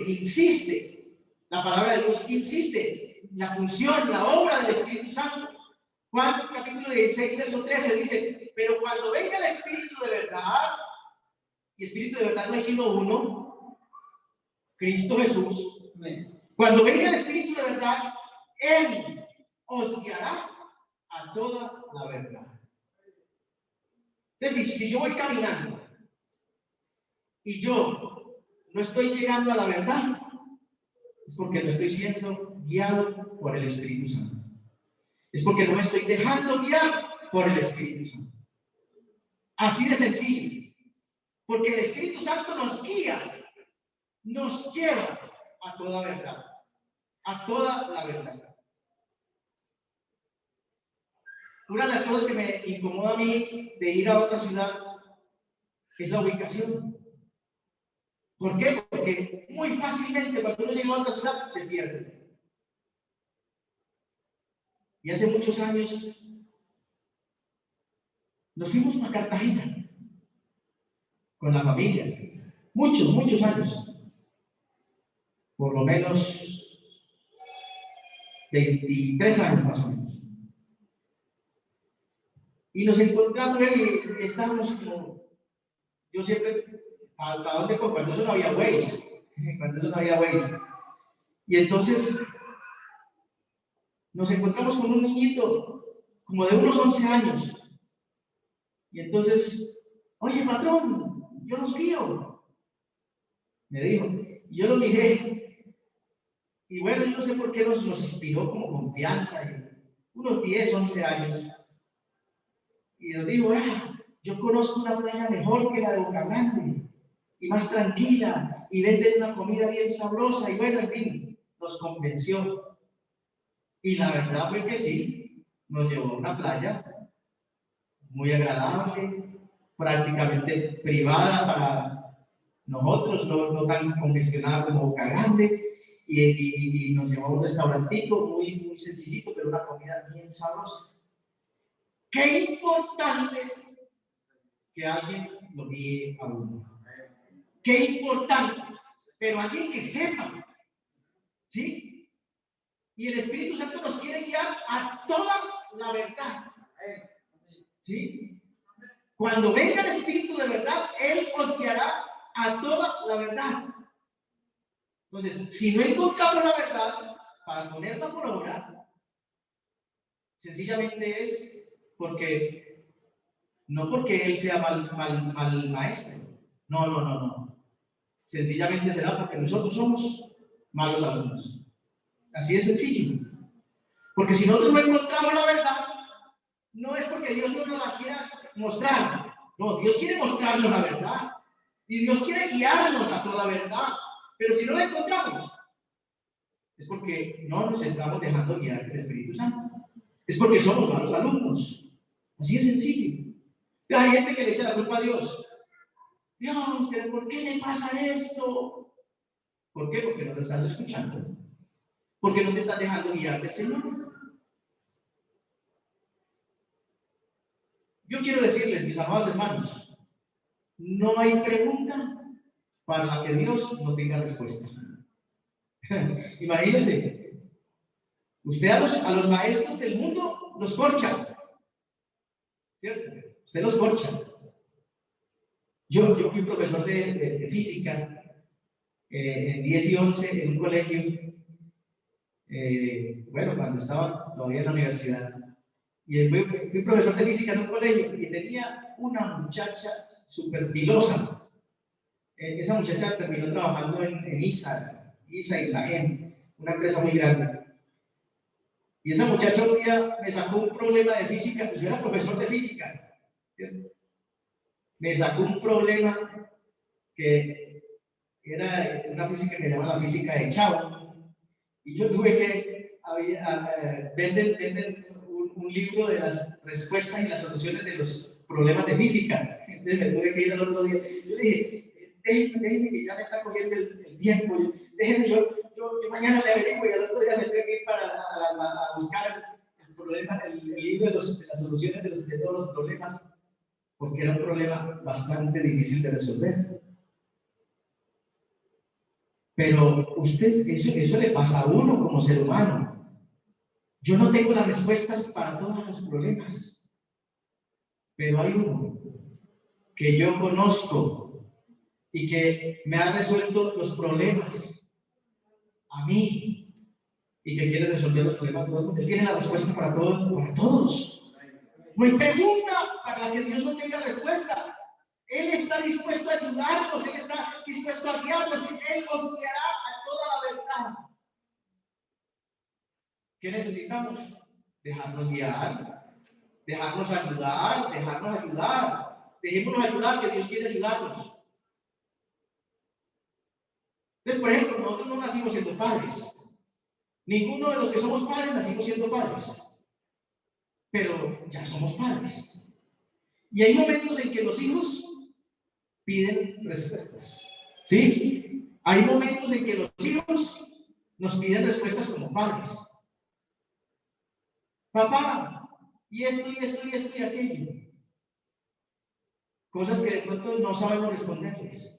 insiste, la palabra de Dios insiste, la función, la obra del Espíritu Santo. Juan capítulo 16, verso 13 dice, pero cuando venga el Espíritu de verdad, y Espíritu de verdad no hay sino uno, Cristo Jesús, cuando venga el Espíritu de verdad, Él os guiará a toda la verdad. Es decir, si yo voy caminando y yo no estoy llegando a la verdad, es porque no estoy siendo guiado por el Espíritu Santo. Es porque no me estoy dejando guiar por el Espíritu Santo. Así de sencillo. Porque el Espíritu Santo nos guía, nos lleva a toda verdad, a toda la verdad. Una de las cosas que me incomoda a mí de ir a otra ciudad es la ubicación. ¿Por qué? Porque muy fácilmente cuando uno llega a otra ciudad se pierde. Y hace muchos años nos fuimos a Cartagena con la familia. Muchos años. Por lo menos 23 años más o menos. Y nos encontramos y estábamos como, yo siempre, ¿hasta dónde? Cuando eso no había Waze. Cuando eso no había Waze. Y entonces nos encontramos con un niñito como de unos 11 años. Y entonces, oye, patrón, yo los guío. Me dijo. Y yo lo miré. Y bueno, yo no sé por qué nos inspiró como confianza. Unos 10, 11 años. Y nos dijo, yo conozco una playa mejor que la de Boca Grande. Y más tranquila. Y venden una comida bien sabrosa. Y bueno, en fin, nos convenció. Y la verdad fue que sí, nos llevó a una playa muy agradable, prácticamente privada para nosotros, no tan congestionada como Boca Grande, y nos llevó a un restaurantito muy sencillito, pero una comida bien sabrosa. Qué importante que alguien lo guíe a uno. Qué importante, pero alguien que sepa, ¿sí? Y el Espíritu Santo nos quiere guiar a toda la verdad. ¿Sí? Cuando venga el Espíritu de verdad, Él os guiará a toda la verdad. Entonces, si no encontramos la verdad para ponerla por obra, sencillamente es no porque Él sea mal maestro. No. Sencillamente será porque nosotros somos malos alumnos. Así de sencillo. Porque si nosotros no encontramos la verdad, no es porque Dios no nos la quiera mostrar. No, Dios quiere mostrarnos la verdad. Y Dios quiere guiarnos a toda verdad. Pero si no la encontramos, es porque no nos estamos dejando guiar del Espíritu Santo. Es porque somos malos alumnos. Así de sencillo. Hay gente que le echa la culpa a Dios. Dios, pero ¿por qué me pasa esto? ¿Por qué? Porque no lo estás escuchando. Porque no te estás dejando guiar del Señor. Yo quiero decirles, mis amados hermanos, no hay pregunta para la que Dios no tenga respuesta. Imagínense, usted a los maestros del mundo los corcha, ¿cierto? Usted los corcha. Yo fui profesor de física en 10 y 11 en un colegio, bueno, cuando estaba todavía en la universidad. Y fui profesor de física en un colegio y tenía una muchacha súper pilosa. Esa muchacha terminó trabajando en ISA y SAGEN, una empresa muy grande. Y esa muchacha un día me sacó un problema de física, pues yo era profesor de física. ¿Cierto? Me sacó un problema que era una física que se llama la física de Chao. Y yo tuve que venden un libro de las respuestas y las soluciones de los problemas de física. Entonces me tuve que ir al otro día. Yo le dije, déjenme que ya me está cogiendo el tiempo. Déjenme, yo mañana le averiguo y al otro día me tengo que ir a buscar el problema, el libro de las soluciones de todos los problemas, porque era un problema bastante difícil de resolver. Pero eso le pasa a uno como ser humano. Yo no tengo las respuestas para todos los problemas, pero hay uno que yo conozco y que me ha resuelto los problemas a mí y que quiere resolver los problemas de todos. Él tiene la respuesta para todos. No hay pregunta para la que Dios no tenga respuesta. Él está dispuesto a ayudarnos, Él está dispuesto a guiarnos, Él nos guiará a toda la verdad. ¿Qué necesitamos? Dejarnos guiar, dejarnos ayudar. Dejémonos ayudar, que Dios quiere ayudarnos. Entonces, por ejemplo, nosotros no nacimos siendo padres. Ninguno de los que somos padres nacimos siendo padres. Pero ya somos padres. Y hay momentos en que los hijos piden respuestas. ¿Sí? Hay momentos en que los hijos nos piden respuestas como padres. Papá, y esto, y esto, y esto, y aquello. Cosas que de pronto no sabemos responderles.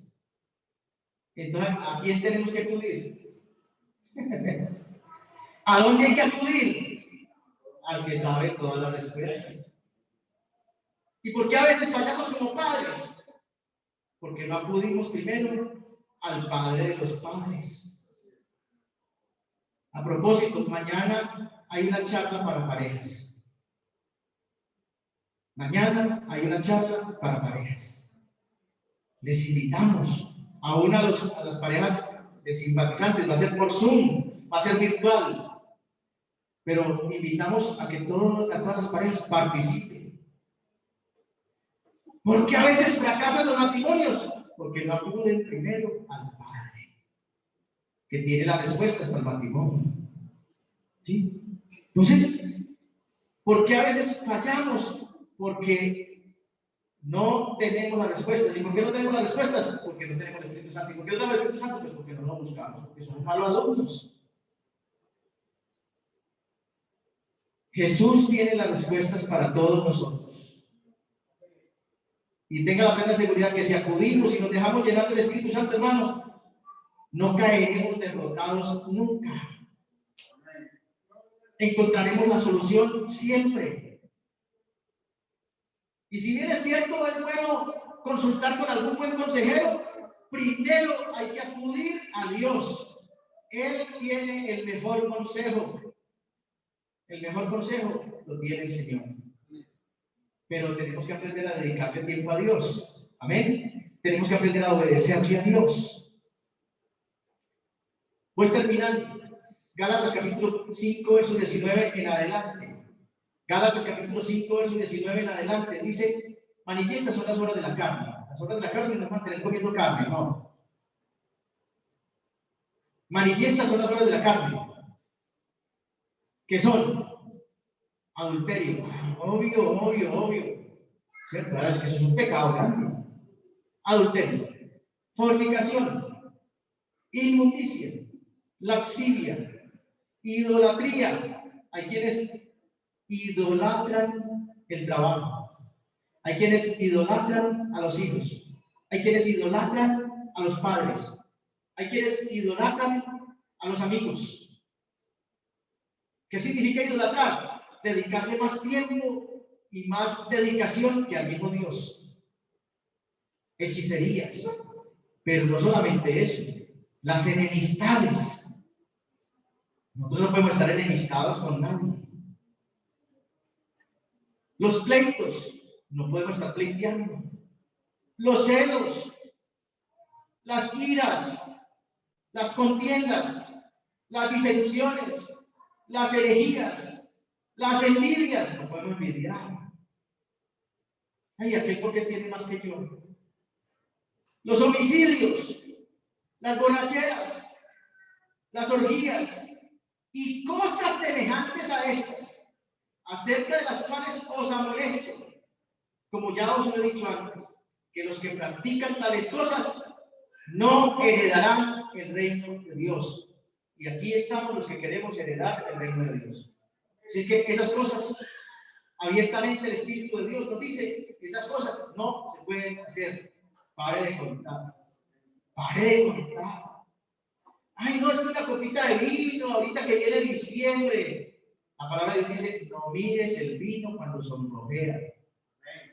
Entonces, ¿a quién tenemos que acudir? ¿A dónde hay que acudir? Al que sabe todas las respuestas. ¿Y por qué a veces fallamos como padres? Porque no acudimos primero al Padre de los padres. A propósito, mañana hay una charla para parejas. Mañana hay una charla para parejas. Les invitamos a las parejas de simpatizantes. Va a ser por Zoom, va a ser virtual. Pero invitamos a que todas las parejas participen. ¿Por qué a veces fracasan los matrimonios? Porque no acuden primero al Padre, que tiene las respuestas para el matrimonio. ¿Sí? Entonces, ¿por qué a veces fallamos? Porque no tenemos las respuestas. ¿Y por qué no tenemos las respuestas? Porque no tenemos el Espíritu Santo. ¿Y por qué no tenemos el Espíritu Santo? Pues porque no lo buscamos, porque somos malos alumnos. Jesús tiene las respuestas para todos nosotros. Y tenga la plena seguridad que si acudimos y nos dejamos llenar del Espíritu Santo, hermanos, no caeremos derrotados nunca. Encontraremos la solución siempre. Y si bien es cierto, es bueno consultar con algún buen consejero, primero hay que acudir a Dios. Él tiene el mejor consejo. El mejor consejo lo tiene el Señor. Pero tenemos que aprender a dedicarle tiempo a Dios. Amén. Tenemos que aprender a obedecerle a Dios. Voy terminando. Gálatas capítulo 5, verso 19 en adelante. Gálatas capítulo 5, verso 19 en adelante. Dice, manifiestas son las obras de la carne. Las obras de la carne no van a tener comiendo carne, no. Manifiestas son las obras de la carne. ¿Qué son? Adulterio. Obvio. ¿Cierto? Es que eso es un pecado grande. Adulterio. Fornicación. Inmundicia. Laxivia. Idolatría. Hay quienes idolatran el trabajo. Hay quienes idolatran a los hijos. Hay quienes idolatran a los padres. Hay quienes idolatran a los amigos. ¿Qué significa idolatrar? Dedicarle más tiempo y más dedicación que al mismo Dios. Hechicerías. Pero no solamente eso. Las enemistades. Nosotros no podemos estar enemistados con nadie. Los pleitos. No podemos estar pleiteando. Los celos. Las iras. Las contiendas. Las disensiones. Las herejías, las envidias, no podemos envidiar. Ay, aquel porque tiene más que yo. Los homicidios, las borracheras, las orgías y cosas semejantes a estas, acerca de las cuales os amonesto, como ya os lo he dicho antes, que los que practican tales cosas no heredarán el reino de Dios. Y aquí estamos los que queremos heredar el reino de Dios. Así que esas cosas, abiertamente el Espíritu de Dios nos dice, esas cosas no se pueden hacer. Pare de contar. Ay, no, es una copita de vino, ahorita que viene diciembre. La palabra de Dios dice, no mires el vino cuando sonrojea.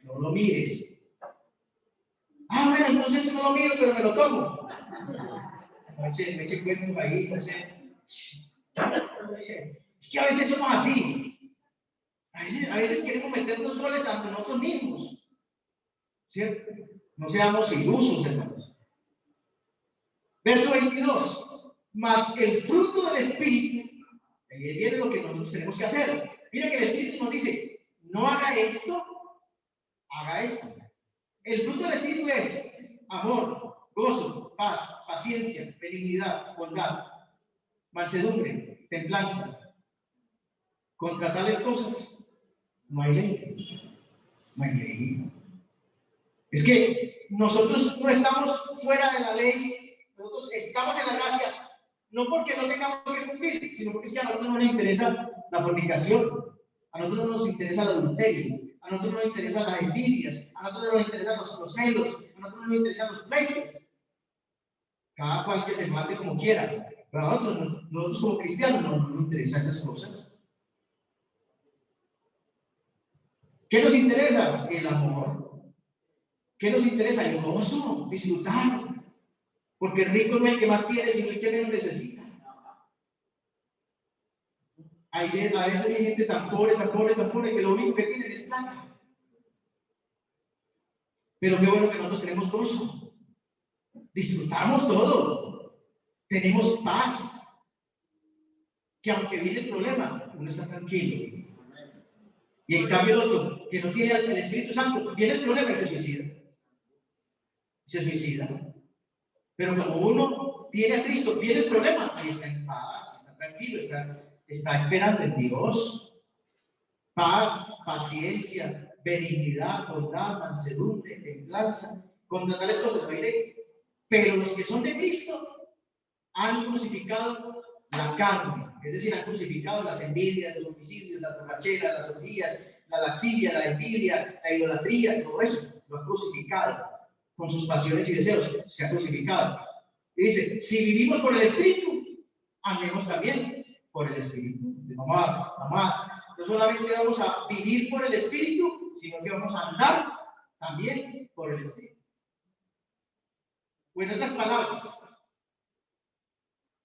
No lo mires. Bueno, entonces no lo miro, pero me lo tomo. Me eche cuentos ahí, no sé. Es que a veces somos así. A veces queremos meternos goles ante nosotros mismos. ¿Cierto? No seamos ilusos, hermanos. Verso 22. Mas el fruto del Espíritu, ahí viene lo que nosotros tenemos que hacer. Mira que el Espíritu nos dice, no haga esto, haga esto. El fruto del Espíritu es amor, gozo, paz, paciencia, benignidad, bondad, mansedumbre, templanza. Contra tales cosas no hay ley. No hay ley. Es que nosotros no estamos fuera de la ley, nosotros estamos en la gracia, no porque no tengamos que cumplir, sino porque es que a nosotros no nos interesa la fornicación, a nosotros no nos interesa el adulterio, a nosotros no nos interesan las envidias, a nosotros no nos interesan los celos, a nosotros no nos interesan los pleitos. Cada cual que se mate como quiera, pero a nosotros como cristianos no nos interesan esas cosas. ¿Qué nos interesa? El amor. ¿Qué nos interesa? El gozo, disfrutar. Porque el rico no es el que más tiene, sino el que menos necesita. A veces hay gente tan pobre, que lo único que tienen es plata. Pero qué bueno que nosotros tenemos gozo. Disfrutamos todo. Tenemos paz. Que aunque viene el problema, uno está tranquilo. Y en cambio el otro, que no tiene el Espíritu Santo, viene el problema y se suicida. Se suicida. Pero como uno tiene a Cristo, viene el problema y está en paz, está tranquilo, está esperando en Dios. Paz, paciencia, benignidad, bondad, mansedumbre, templanza. Contra tales cosas no hay ley. Pero los que son de Cristo han crucificado la carne, es decir, han crucificado las envidias, los homicidios, las borracheras, las orgías, la laxivia, la envidia, la idolatría, todo eso lo han crucificado con sus pasiones y deseos, se ha crucificado. Y dice, si vivimos por el Espíritu, andemos también por el Espíritu. No solamente vamos a vivir por el Espíritu, sino que vamos a andar también por el Espíritu. O en otras palabras,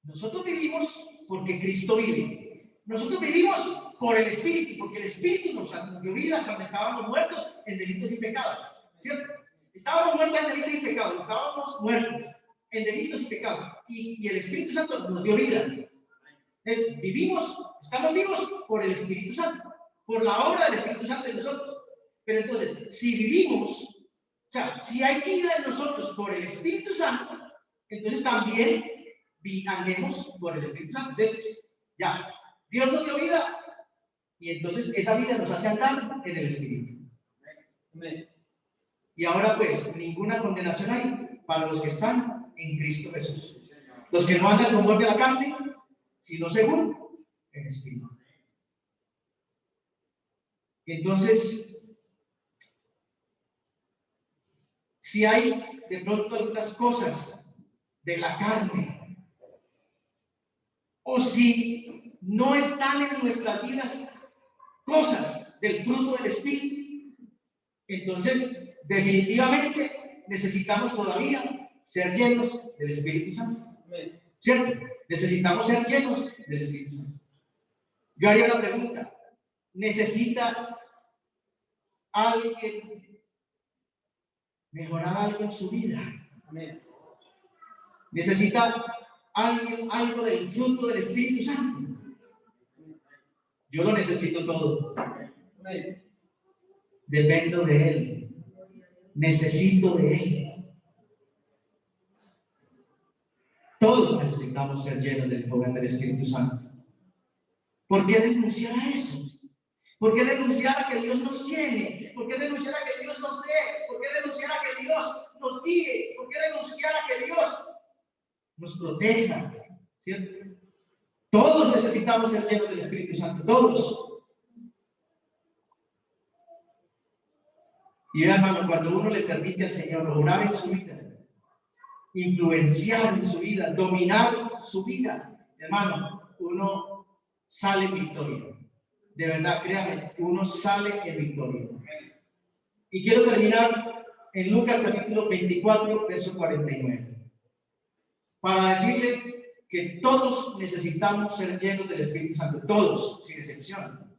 nosotros vivimos porque Cristo vive. Nosotros vivimos por el Espíritu, porque el Espíritu nos dio vida cuando estábamos muertos en delitos y pecados. ¿Cierto? Estábamos muertos en delitos y pecados, estábamos muertos en delitos y pecados. Y el Espíritu Santo nos dio vida. Estamos vivos por el Espíritu Santo, por la obra del Espíritu Santo en nosotros. Pero entonces, si vivimos, o sea, si hay vida en nosotros por el Espíritu Santo, entonces también andemos por el Espíritu Santo. Entonces, ya, Dios nos dio vida y entonces esa vida nos hace andar en el Espíritu. Amén. Y ahora pues, ninguna condenación hay para los que están en Cristo Jesús. Los que no andan conforme a la carne, sino según el Espíritu. Entonces, si hay de pronto algunas cosas de la carne, o si no están en nuestras vidas cosas del fruto del Espíritu, entonces definitivamente necesitamos todavía ser llenos del Espíritu Santo. ¿Cierto? Necesitamos ser llenos del Espíritu Santo. Yo haría la pregunta, ¿necesita alguien mejorar algo en su vida? ¿Necesita alguien algo del fruto del Espíritu Santo? Yo lo necesito todo. Dependo de Él. Necesito de Él. Todos necesitamos ser llenos del poder del Espíritu Santo. ¿Por qué renunciar a eso? ¿Por qué renunciar a que Dios nos llene? ¿Por qué renunciar a que Dios nos dé? ¿Por qué renunciar a que Dios nos guíe? ¿Por qué renunciar a que Dios nos proteja? ¿Cierto? Todos necesitamos ser llenos del Espíritu Santo, todos. Y hermano, cuando uno le permite al Señor obrar en su vida, influenciar en su vida, dominar su vida, hermano, uno sale en victoria. De verdad, créame, uno sale en victoria. Y quiero terminar en Lucas capítulo 24, verso 49. Para decirle que todos necesitamos ser llenos del Espíritu Santo, todos, sin excepción.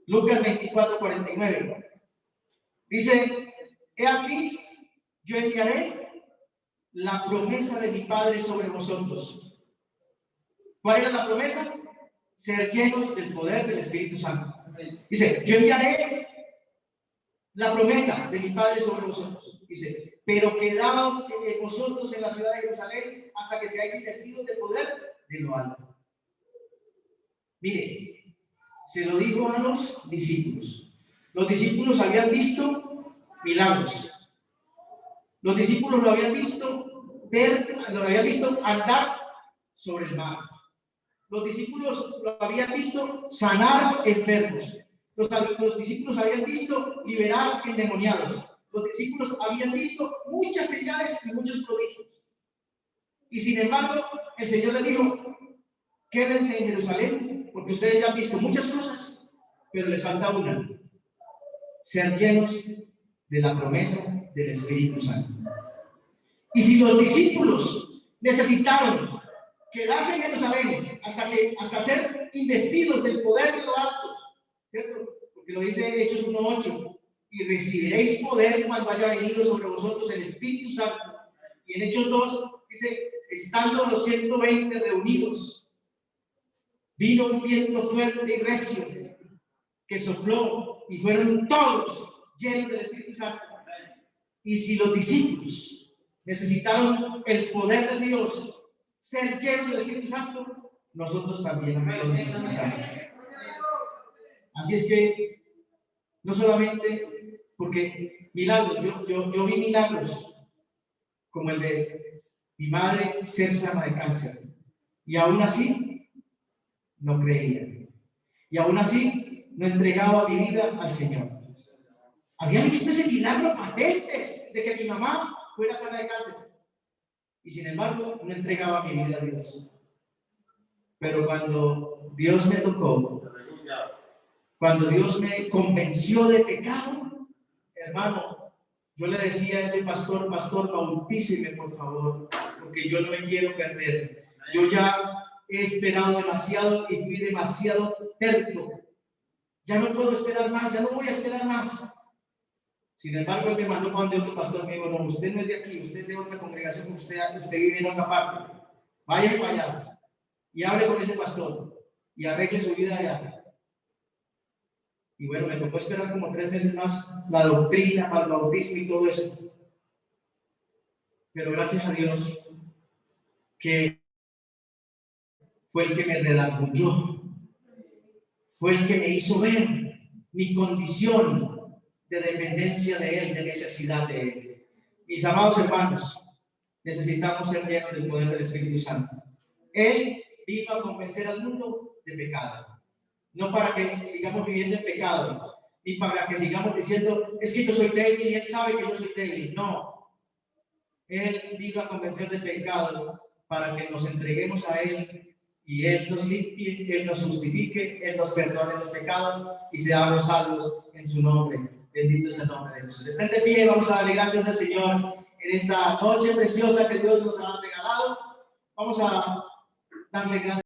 Lucas 24, 49. Dice, he aquí, yo enviaré la promesa de mi Padre sobre vosotros. ¿Cuál era la promesa? Ser llenos del poder del Espíritu Santo. Dice, yo enviaré la promesa de mi Padre sobre vosotros. Dice, pero quedaos vosotros en la ciudad de Jerusalén hasta que seáis investidos de poder de lo alto. Mire, se lo dijo a los discípulos. Los discípulos habían visto milagros. Los discípulos lo habían visto andar sobre el mar. Los discípulos lo habían visto sanar enfermos. Los discípulos habían visto liberar endemoniados. Los discípulos habían visto muchas señales y muchos prodigios. Y sin embargo, el Señor les dijo: quédense en Jerusalén, porque ustedes ya han visto muchas cosas, pero les falta una: ser llenos de la promesa del Espíritu Santo. Y si los discípulos necesitaron quedarse en Jerusalén hasta ser investidos del poder de lo alto, ¿cierto? Porque lo dice Hechos 1:8, y recibiréis poder cuando haya venido sobre vosotros el Espíritu Santo. Y en Hechos 2 dice: estando los 120 reunidos, vino un viento fuerte y recio que sopló, y fueron todos llenos del Espíritu Santo. Y si los discípulos necesitaron el poder de Dios, ser llenos del Espíritu Santo, nosotros también lo necesitamos. Así es que, no solamente porque milagros, yo vi milagros como el de mi madre ser sana de cáncer, y aún así no creía, y aún así no entregaba mi vida al Señor. Había visto ese milagro patente de que mi mamá fuera sana de cáncer, y sin embargo no entregaba mi vida a Dios. Pero cuando Dios me tocó, cuando Dios me convenció de pecado, hermano, yo le decía a ese pastor: pastor, bautíceme por favor, porque yo no me quiero perder. Yo ya he esperado demasiado y fui demasiado terco. Ya no puedo esperar más, ya no voy a esperar más. Sin embargo, él me mandó para donde otro pastor. Me dijo: no, usted no es de aquí, usted es de otra congregación, usted vive en otra parte. Vaya para allá y hable con ese pastor y arregle su vida allá. Y bueno, me tocó esperar como 3 meses más la doctrina, para el bautismo y todo eso. Pero gracias a Dios que fue el que me redarguyó, fue el que me hizo ver mi condición de dependencia de Él, de necesidad de Él. Mis amados hermanos, necesitamos ser llenos del poder del Espíritu Santo. Él vino a convencer al mundo de pecado, no para que sigamos viviendo en pecado, ni para que sigamos diciendo: es que yo soy débil y Él sabe que yo soy débil. No, Él vino a convencer de pecado para que nos entreguemos a Él y Él nos limpie, Él nos justifique, Él nos perdone los pecados y seamos salvos en su nombre. Bendito es el nombre de Jesús. Estén de pie, vamos a darle gracias al Señor en esta noche preciosa que Dios nos ha regalado. Vamos a darle gracias.